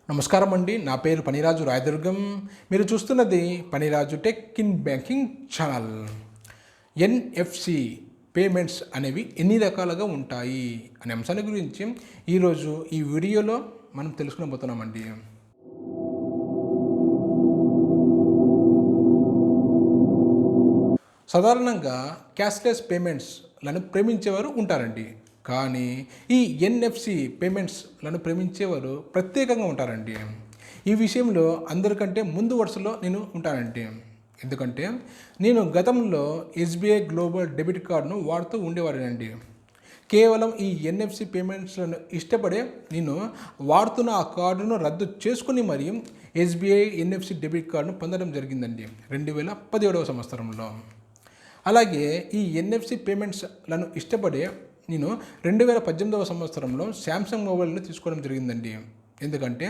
నమస్కారం అండి. నా పేరు పనిరాజు రాయదుర్గం. మీరు చూస్తున్నది Paniraju tech in banking channel. NFC payments అనేవి ఎన్ని రకాలుగా ఉంటాయి అనే అంశాల గురించి ఈరోజు ఈ వీడియోలో మనం తెలుసుకోబోతున్నామండి. సాధారణంగా క్యాష్లెస్ పేమెంట్స్లను ప్రేమించేవారు ఉంటారండి. కానీ ఈ ఎన్ఎఫ్సి పేమెంట్స్లను ప్రేమించేవారు ప్రత్యేకంగా ఉంటారండి. ఈ విషయంలో అందరికంటే ముందు వరుసలో నేను ఉంటానండి. ఎందుకంటే నేను గతంలో ఎస్బీఐ గ్లోబల్ డెబిట్ కార్డును వాడుతూ ఉండేవాడినండి. కేవలం ఈ ఎన్ఎఫ్సి పేమెంట్స్లను ఇష్టపడే నేను వాడుతున్న ఆ కార్డును రద్దు చేసుకుని మరి ఎస్బీఐ ఎన్ఎఫ్సి డెబిట్ కార్డును పొందడం జరిగిందండి 2017వ సంవత్సరంలో. అలాగే ఈ ఎన్ఎఫ్సి పేమెంట్స్లను ఇష్టపడే నేను 2018వ సంవత్సరంలో శాంసంగ్ మొబైల్ని తీసుకోవడం జరిగిందండి. ఎందుకంటే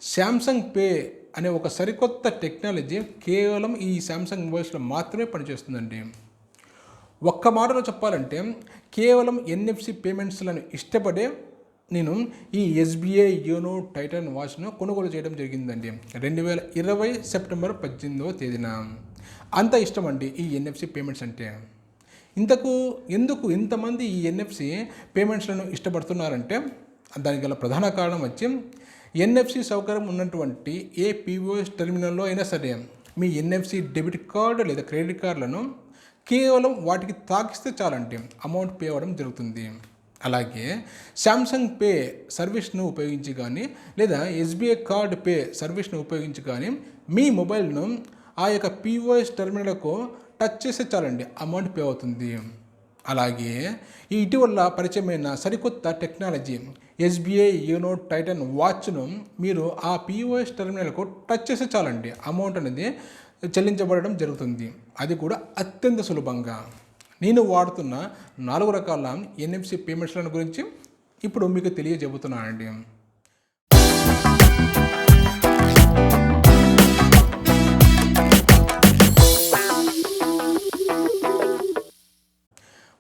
శాంసంగ్ పే అనే ఒక సరికొత్త టెక్నాలజీ కేవలం ఈ శాంసంగ్ మొబైల్స్లో మాత్రమే పనిచేస్తుందండి. ఒక్క మాటలో చెప్పాలంటే కేవలం ఎన్ఎఫ్సి పేమెంట్స్లను ఇష్టపడే నేను ఈ ఎస్బీఐ యోనో టైటన్ వాచ్ను కొనుగోలు చేయడం జరిగిందండి 2020 సెప్టెంబర్ 18వ తేదీన. అంత ఇష్టం అండి ఈ ఎన్ఎఫ్సి పేమెంట్స్ అంటే. ఎందుకు ఇంతమంది ఈ ఎన్ఎఫ్సి పేమెంట్స్లను ఇష్టపడుతున్నారంటే దానికి గల ప్రధాన కారణం వచ్చి ఎన్ఎఫ్సి సౌకర్యం ఉన్నటువంటి ఏ పీఓఎస్ టెర్మినల్లో అయినా సరే మీ ఎన్ఎఫ్సి డెబిట్ కార్డు లేదా క్రెడిట్ కార్డులను కేవలం వాటికి తాకిస్తే చాలంటే అమౌంట్ పే అవ్వడం జరుగుతుంది. అలాగే శాంసంగ్ పే సర్వీస్ను ఉపయోగించి కానీ లేదా ఎస్బీఐ కార్డ్ పే సర్వీస్ను ఉపయోగించి కానీ మీ మొబైల్ను ఆ యొక్క పీఓఎస్ టెర్మినల్కు టచ్ చేస్తే చాలండి అమౌంట్ పే అవుతుంది. అలాగే ఈ ఇటీవల పరిచయమైన సరికొత్త టెక్నాలజీ ఎస్బీఐ యోనో టైటన్ వాచ్ను మీరు ఆ పీఓఎస్ టెర్మినల్కు టచ్ చేస్తే చాలండి అమౌంట్ అనేది చెల్లించబడడం జరుగుతుంది. అది కూడా అత్యంత సులభంగా. నేను వాడుతున్న 4 రకాల ఎన్ఎఫ్సి పేమెంట్స్లను గురించి ఇప్పుడు మీకు తెలియజెబుతున్నానండి.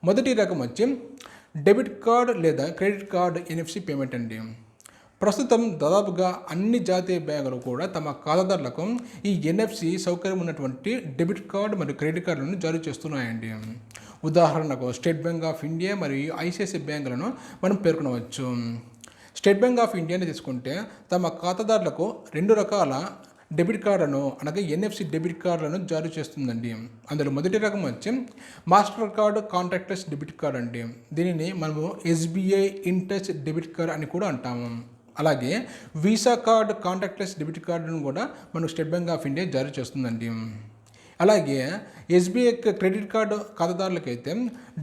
మొదటి రకం వచ్చి డెబిట్ కార్డ్ లేదా క్రెడిట్ కార్డ్ ఎన్ఎఫ్సి పేమెంట్ అండి. ప్రస్తుతం దాదాపుగా అన్ని జాతీయ బ్యాంకులు కూడా తమ ఖాతాదారులకు ఈ ఎన్ఎఫ్సి సౌకర్యం ఉన్నటువంటి డెబిట్ కార్డ్ మరియు క్రెడిట్ కార్డులను జారీ చేస్తున్నాయండి. ఉదాహరణకు స్టేట్ బ్యాంక్ ఆఫ్ ఇండియా మరియు ఐసిఐసిఐ బ్యాంకులను మనం పేర్కొనవచ్చు. స్టేట్ బ్యాంక్ ఆఫ్ ఇండియాని తీసుకుంటే తమ ఖాతాదారులకు 2 రకాల డెబిట్ కార్డులను అనగా ఎన్ఎఫ్సి డెబిట్ కార్డులను జారీ చేస్తుందండి. అందులో మొదటి రకం వచ్చి master card contactless debit card అండి. దీనిని మనము SBI in touch debit card అని కూడా అంటాము. అలాగే వీసా కార్డ్ కాంటాక్ట్లెస్ డెబిట్ కార్డును కూడా మనకు స్టేట్ బ్యాంక్ ఆఫ్ ఇండియా జారీ చేస్తుందండి. అలాగే ఎస్బీఐ క్రెడిట్ కార్డు ఖాతాదారులకైతే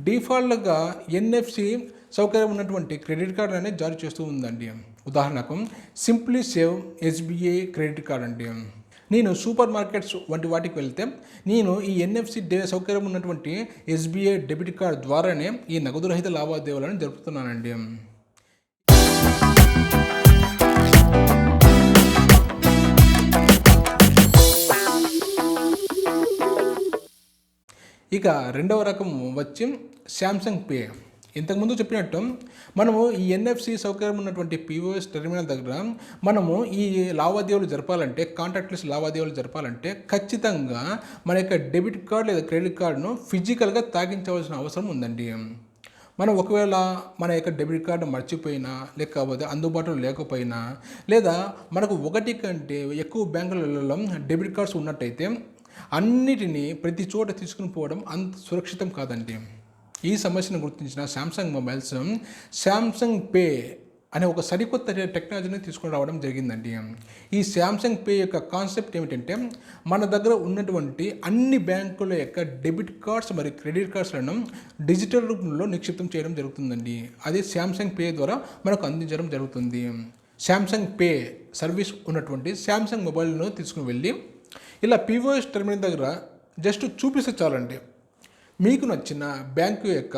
డిఫాల్ట్గా ఎన్ఎఫ్సి సౌకర్యం ఉన్నటువంటి క్రెడిట్ కార్డు అనేది జారీ చేస్తూ ఉందండి. ఉదాహరణకు simply save SBI credit card అండి. నేను సూపర్ మార్కెట్స్ వంటి వాటికి వెళ్తే నేను ఈ ఎన్ఎఫ్సి సౌకర్యం ఉన్నటువంటి ఎస్బీఐ డెబిట్ కార్డ్ ద్వారానే ఈ నగదు రహిత లావాదేవీలను జరుపుతున్నానండి. ఇక రెండవ రకం వచ్చి శాంసంగ్ పే. ఇంతకుముందు చెప్పినట్టు మనము ఈ ఎన్ఎఫ్సి సౌకర్యం ఉన్నటువంటి పీఓఎస్ టెర్మినల్ దగ్గర మనము ఈ లావాదేవీలు జరపాలంటే కాంటాక్ట్లెస్ లావాదేవీలు జరపాలంటే ఖచ్చితంగా మన యొక్క డెబిట్ కార్డ్ లేదా క్రెడిట్ కార్డును ఫిజికల్గా తాకించవలసిన అవసరం ఉందండి. మనం ఒకవేళ మన యొక్క డెబిట్ కార్డు మర్చిపోయినా లేకపోతే అందుబాటులో లేకపోయినా లేదా మనకు 1 కంటే ఎక్కువ బ్యాంకులలో డెబిట్ కార్డ్స్ ఉన్నట్టయితే అన్నిటినీ ప్రతి చోట తీసుకుని పోవడం అంత సురక్షితం కాదండి. ఈ సమస్యను గుర్తించిన శాంసంగ్ మొబైల్స్ శాంసంగ్ పే అనే ఒక సరికొత్త టెక్నాలజీని తీసుకుని రావడం జరిగిందండి. ఈ శాంసంగ్ పే యొక్క కాన్సెప్ట్ ఏమిటంటే మన దగ్గర ఉన్నటువంటి అన్ని బ్యాంకుల యొక్క డెబిట్ కార్డ్స్ మరియు క్రెడిట్ కార్డ్స్లను డిజిటల్ రూపంలో నిక్షిప్తం చేయడం జరుగుతుందండి. అది శాంసంగ్ పే ద్వారా మనకు అందించడం జరుగుతుంది. శాంసంగ్ పే సర్వీస్ ఉన్నటువంటి శాంసంగ్ మొబైల్ను తీసుకుని వెళ్ళి ఇలా పీఓఎస్ టెర్మినల్ దగ్గర జస్ట్ చూపిస్తే చాలండి మీకు నచ్చిన బ్యాంకు యొక్క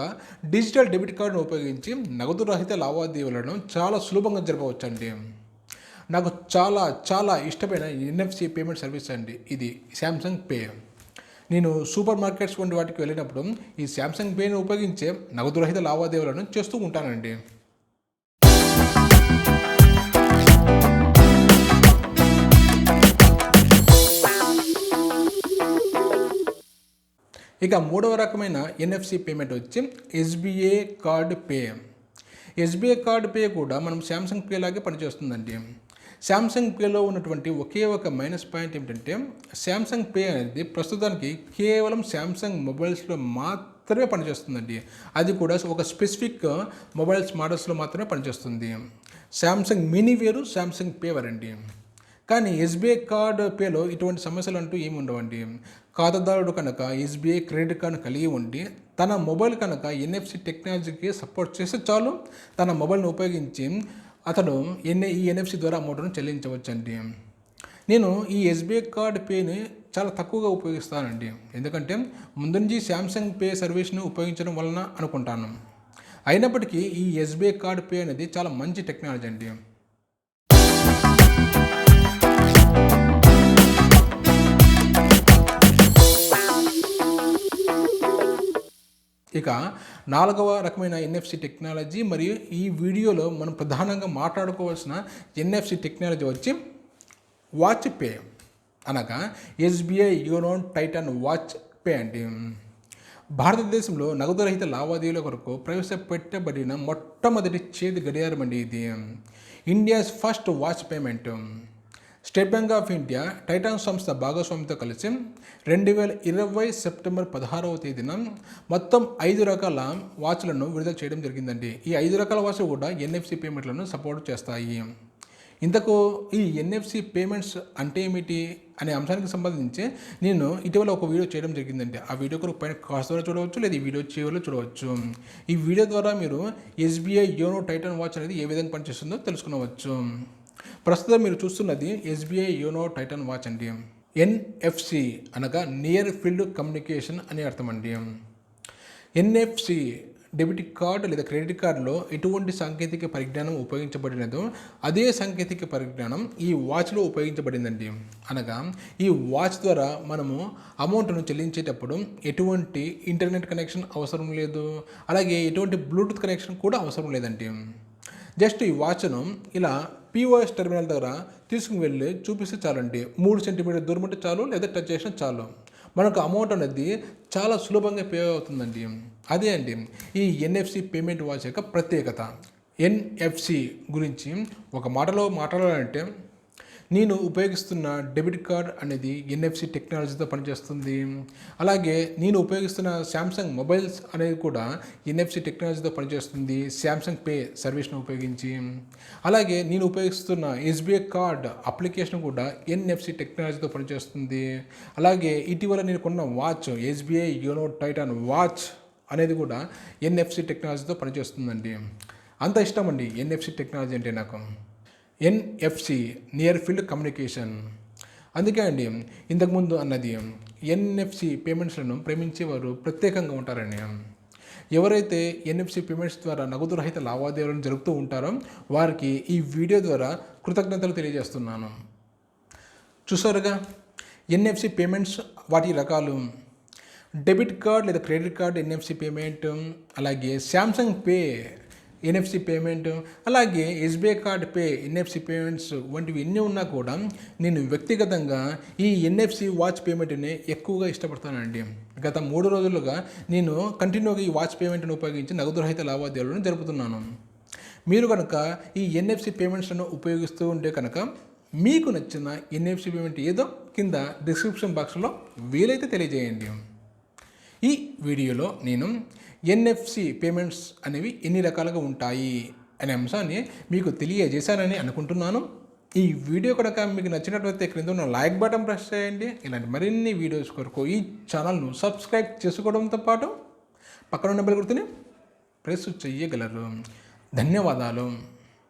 డిజిటల్ డెబిట్ కార్డును ఉపయోగించి నగదు రహిత లావాదేవీలను చాలా సులభంగా జరపవచ్చండి. నాకు చాలా ఇష్టమైన ఎన్ఎఫ్సి పేమెంట్ సర్వీస్ అండి ఇది శాంసంగ్ పే. నేను సూపర్ మార్కెట్స్ వంటి వాటికి వెళ్ళినప్పుడు ఈ శాంసంగ్ పేని ఉపయోగించే నగదు రహిత లావాదేవీలను చేస్తూ ఉంటానండి. ఇక మూడవ రకమైన ఎన్ఎఫ్సి పేమెంట్ వచ్చి SBI card pay. SBI card pay కూడా మనం శాంసంగ్ పే లాగే పనిచేస్తుందండి. శాంసంగ్ పేలో ఉన్నటువంటి ఒకే ఒక మైనస్ పాయింట్ ఏమిటంటే శాంసంగ్ పే అనేది ప్రస్తుతానికి కేవలం శాంసంగ్ మొబైల్స్లో మాత్రమే పనిచేస్తుందండి. అది కూడా ఒక స్పెసిఫిక్ మొబైల్స్ మోడల్స్లో మాత్రమే పనిచేస్తుంది. శాంసంగ్ మినీ వేరు, శాంసంగ్ పే వేరండి. కానీ ఎస్బీఐ కార్డ్ పేలో ఇటువంటి సమస్యలు అంటూ ఏమి ఉండవండి. ఖాతాదారుడు కనుక ఎస్బీఐ క్రెడిట్ కార్డు కలిగి ఉండి తన మొబైల్ కనుక ఎన్ఎఫ్సి టెక్నాలజీకి సపోర్ట్ చేస్తే చాలు, తన మొబైల్ని ఉపయోగించి అతను ఈ ఎన్ఎఫ్సి ద్వారా అమౌంట్ను చెల్లించవచ్చండి. నేను ఈ ఎస్బీఐ కార్డ్ పేని చాలా తక్కువగా ఉపయోగిస్తానండి. ఎందుకంటే ముందు నుంచి శాంసంగ్ పే సర్వీస్ను ఉపయోగించడం వలన అనుకుంటాను. అయినప్పటికీ ఈ ఎస్బీఐ కార్డ్ పే అనేది చాలా మంచి టెక్నాలజీ అండి. ఇక నాలుగవ రకమైన ఎన్ఎఫ్సి టెక్నాలజీ మరియు ఈ వీడియోలో మనం ప్రధానంగా మాట్లాడుకోవాల్సిన ఎన్ఎఫ్సి టెక్నాలజీ వచ్చి వాచ్ పే, అనగా SBI YONO Titan watch pay అండి. భారతదేశంలో నగదు రహిత లావాదేవీల కొరకు ప్రవేశపెట్టబడిన మొట్టమొదటి చేతి గడియారం అండి ఇది. India's first watch payment. State bank of India Titan సంస్థ భాగస్వామితో కలిసి 2020 సెప్టెంబర్ 16వ తేదీన మొత్తం 5 రకాల వాచ్లను విడుదల చేయడం జరిగిందండి. ఈ 5 రకాల వాచ్లు కూడా ఎన్ఎఫ్సి పేమెంట్లను సపోర్ట్ చేస్తాయి. ఇంతకు ఈ ఎన్ఎఫ్సి పేమెంట్స్ అంటే ఏమిటి అనే అంశానికి సంబంధించి నేను ఇటీవల ఒక వీడియో చేయడం జరిగిందండి. ఆ వీడియో కొరకు పైన కాస్ట్ ద్వారా చూడవచ్చు, లేదా ఈ వీడియో చివరిలో చూడవచ్చు. ఈ వీడియో ద్వారా మీరు ఎస్బీఐ యోనో టైటన్ వాచ్ అనేది ఏ విధంగా పనిచేస్తుందో తెలుసుకునవచ్చు. ప్రస్తుతం మీరు చూస్తున్నది ఎస్బీఐ యోనో టైటన్ వాచ్ అండి. ఎన్ఎఫ్సి అనగా నియర్ ఫీల్డ్ కమ్యూనికేషన్ అని అర్థం అండి. ఎన్ఎఫ్సి డెబిట్ కార్డు లేదా క్రెడిట్ కార్డులో ఎటువంటి సాంకేతిక పరిజ్ఞానం ఉపయోగించబడినదో అదే సాంకేతిక పరిజ్ఞానం ఈ వాచ్లో ఉపయోగించబడిందండి. అనగా ఈ వాచ్ ద్వారా మనము అమౌంట్ను చెల్లించేటప్పుడు ఎటువంటి ఇంటర్నెట్ కనెక్షన్ అవసరం లేదు, అలాగే ఎటువంటి బ్లూటూత్ కనెక్షన్ కూడా అవసరం లేదండి. జస్ట్ ఈ వాచ్ను ఇలా పిఓఎస్ టెర్మినల్ దగ్గర తీసుకుని వెళ్ళి చూపిస్తే చాలండి. 3 సెంటీమీటర్ దూరం ఉంటే చాలు, లేదా టచ్ చేసినా చాలు, మనకు అమౌంట్ అనేది చాలా సులభంగా పే అవుతుందండి. అదే అండి ఈ ఎన్ఎఫ్సి పేమెంట్ వాచ్ యొక్క ప్రత్యేకత. ఎన్ఎఫ్సి గురించి ఒక మాటలో మాట్లాడాలంటే నేను ఉపయోగిస్తున్న డెబిట్ కార్డ్ అనేది ఎన్ఎఫ్సి టెక్నాలజీతో పనిచేస్తుంది. అలాగే నేను ఉపయోగిస్తున్న శాంసంగ్ మొబైల్స్ అనేది కూడా ఎన్ఎఫ్సి టెక్నాలజీతో పనిచేస్తుంది, శాంసంగ్ పే సర్వీస్ను ఉపయోగించి. అలాగే నేను ఉపయోగిస్తున్న ఎస్బీఐ కార్డ్ అప్లికేషన్ కూడా ఎన్ఎఫ్సి టెక్నాలజీతో పనిచేస్తుంది. అలాగే ఇటీవల నేను కొన్న watch SBI YONO Titan watch అనేది కూడా ఎన్ఎఫ్సి టెక్నాలజీతో పనిచేస్తుందండి. అంత ఇష్టం అండి ఎన్ఎఫ్సి టెక్నాలజీ అంటే నాకు. NFC near field communication. అందుకే అండి ఇంతకుముందు అన్నది ఎన్ఎఫ్సి పేమెంట్స్లను ప్రేమించేవారు ప్రత్యేకంగా ఉంటారండి. ఎవరైతే ఎన్ఎఫ్సి పేమెంట్స్ ద్వారా నగదు రహిత లావాదేవీలను జరుపుతూ ఉంటారో వారికి ఈ వీడియో ద్వారా కృతజ్ఞతలు తెలియజేస్తున్నాను. చూసారుగా ఎన్ఎఫ్సి పేమెంట్స్ వాటి రకాలు. డెబిట్ కార్డ్ లేదా క్రెడిట్ కార్డ్ ఎన్ఎఫ్సి పేమెంట్, అలాగే శాంసంగ్ పే ఎన్ఎఫ్సి పేమెంట్, అలాగే SBI card pay NFC payments వంటివి ఎన్ని ఉన్నా కూడా నేను వ్యక్తిగతంగా ఈ ఎన్ఎఫ్సి వాచ్ పేమెంట్ని ఎక్కువగా ఇష్టపడతానండి. గత 3 రోజులుగా నేను కంటిన్యూగా ఈ వాచ్ పేమెంట్ను ఉపయోగించి నగదు రహిత లావాదేవీలను జరుపుతున్నాను. మీరు కనుక ఈ ఎన్ఎఫ్సి పేమెంట్స్ను ఉపయోగిస్తూ ఉంటే కనుక మీకు నచ్చిన ఎన్ఎఫ్సి పేమెంట్ ఏదో కింద డిస్క్రిప్షన్ బాక్స్లో వీలైతే తెలియజేయండి. ఈ వీడియోలో నేను ఎన్ఎఫ్సి పేమెంట్స్ అనేవి ఎన్ని రకాలుగా ఉంటాయి అనే అంశాన్ని మీకు తెలియజేశానని అనుకుంటున్నాను. ఈ వీడియో కనుక మీకు నచ్చినట్లయితే క్రింద ఉన్న లైక్ బటన్ ప్రెస్ చేయండి. ఇలాంటి మరిన్ని వీడియోస్ కొరకు ఈ ఛానల్ను సబ్స్క్రైబ్ చేసుకోవడంతో పాటు పక్కన ఉన్న బెల్ గుర్తుని ప్రెస్ చేయగలరు. ధన్యవాదాలు.